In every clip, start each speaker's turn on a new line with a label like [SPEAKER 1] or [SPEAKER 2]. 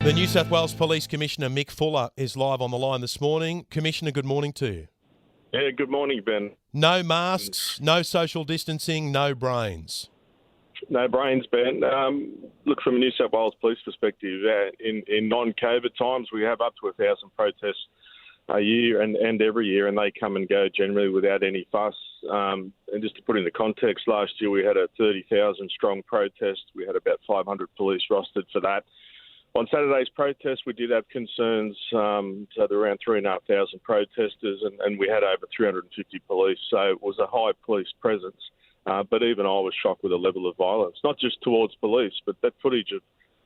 [SPEAKER 1] The New South Wales Police Commissioner Mick Fuller is live on the line this morning. Commissioner, good morning to you.
[SPEAKER 2] Yeah, good morning, Ben.
[SPEAKER 1] No masks, no social distancing, no brains.
[SPEAKER 2] No brains, Ben. Look, from a New South Wales Police perspective, in non-COVID times, we have up to 1,000 protests a year and every year, and they come and go generally without any fuss. And just to put into context, last year we had a 30,000 strong protest. We had about 500 police rostered for that. On Saturday's protest, we did have concerns. So there were around 3,500 protesters, and we had over 350 police. So it was a high police presence. But even I was shocked with the level of violence, not just towards police, but that footage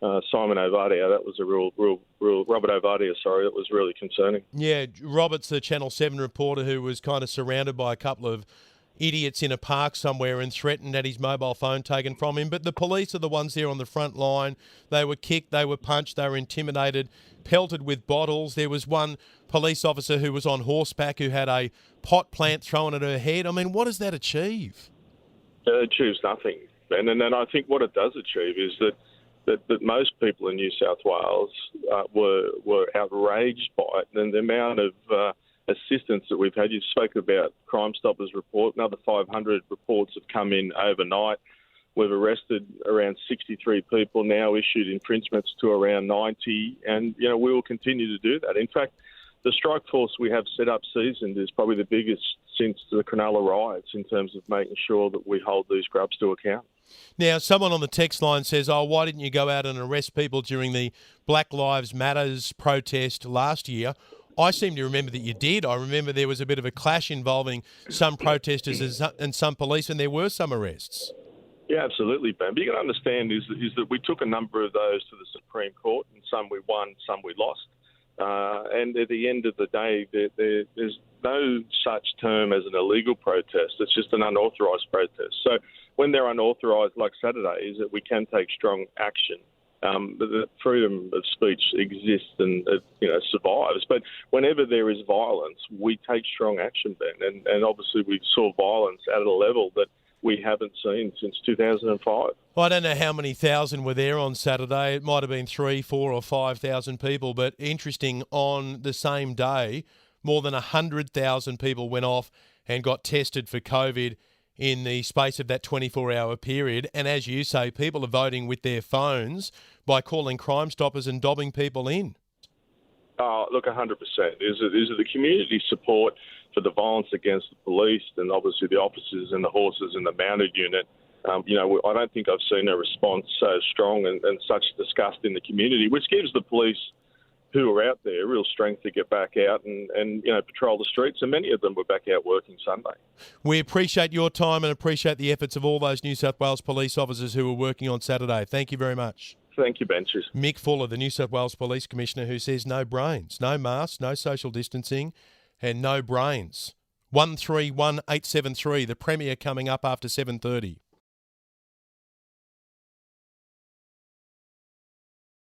[SPEAKER 2] of Simon Ovadia, that was a real Robert Ovadia, sorry, that was really concerning.
[SPEAKER 1] Yeah, Robert's the Channel 7 reporter who was kind of surrounded by a couple of idiots in a park somewhere and threatened had his mobile phone taken from him. But the police are the ones there on the front line. They were kicked, they were punched, they were intimidated, pelted with bottles. There was one police officer who was on horseback who had a pot plant thrown at her head. I mean, what does that achieve?
[SPEAKER 2] It achieves nothing. And then I think what it does achieve is that most people in New South Wales were outraged by it, and the amount of assistance that we've had. You spoke about Crime Stoppers report. Another 500 reports have come in overnight. We've arrested around 63 people now, issued infringements to around 90, and we will continue to do that. In fact, the strike force we have set up seasoned is probably the biggest since the Cronulla riots in terms of making sure that we hold these grubs to account.
[SPEAKER 1] Now, someone on the text line says, why didn't you go out and arrest people during the Black Lives Matters protest last year? I seem to remember that you did. I remember there was a bit of a clash involving some protesters and some police, and there were some arrests.
[SPEAKER 2] Yeah, absolutely, Ben. But you got to understand is that we took a number of those to the Supreme Court, and some we won, some we lost. And at the end of the day, there's no such term as an illegal protest. It's just an unauthorised protest. So when they're unauthorised, like Saturday, is that we can take strong action. The freedom of speech exists and survives. But whenever there is violence, we take strong action, Ben. And obviously we saw violence at a level that we haven't seen since 2005.
[SPEAKER 1] I don't know how many thousand were there on Saturday. It might have been 3,000, 4,000 or 5,000 people. But interesting, on the same day, more than 100,000 people went off and got tested for COVID in the space of that 24-hour period. And as you say, people are voting with their phones by calling Crime Stoppers and dobbing people in.
[SPEAKER 2] Oh, look, 100%. Is it the community support for the violence against the police and obviously the officers and the horses and the mounted unit? I don't think I've seen a response so strong and such disgust in the community, which gives the police who are out there real strength to get back out and patrol the streets. And many of them were back out working Sunday.
[SPEAKER 1] We appreciate your time and appreciate the efforts of all those New South Wales police officers who were working on Saturday. Thank you very much.
[SPEAKER 2] Thank you, Ben. Cheers.
[SPEAKER 1] Mick Fuller, the New South Wales Police Commissioner, who says no brains, no masks, no social distancing and no brains. 131873, the Premier coming up after 7:30.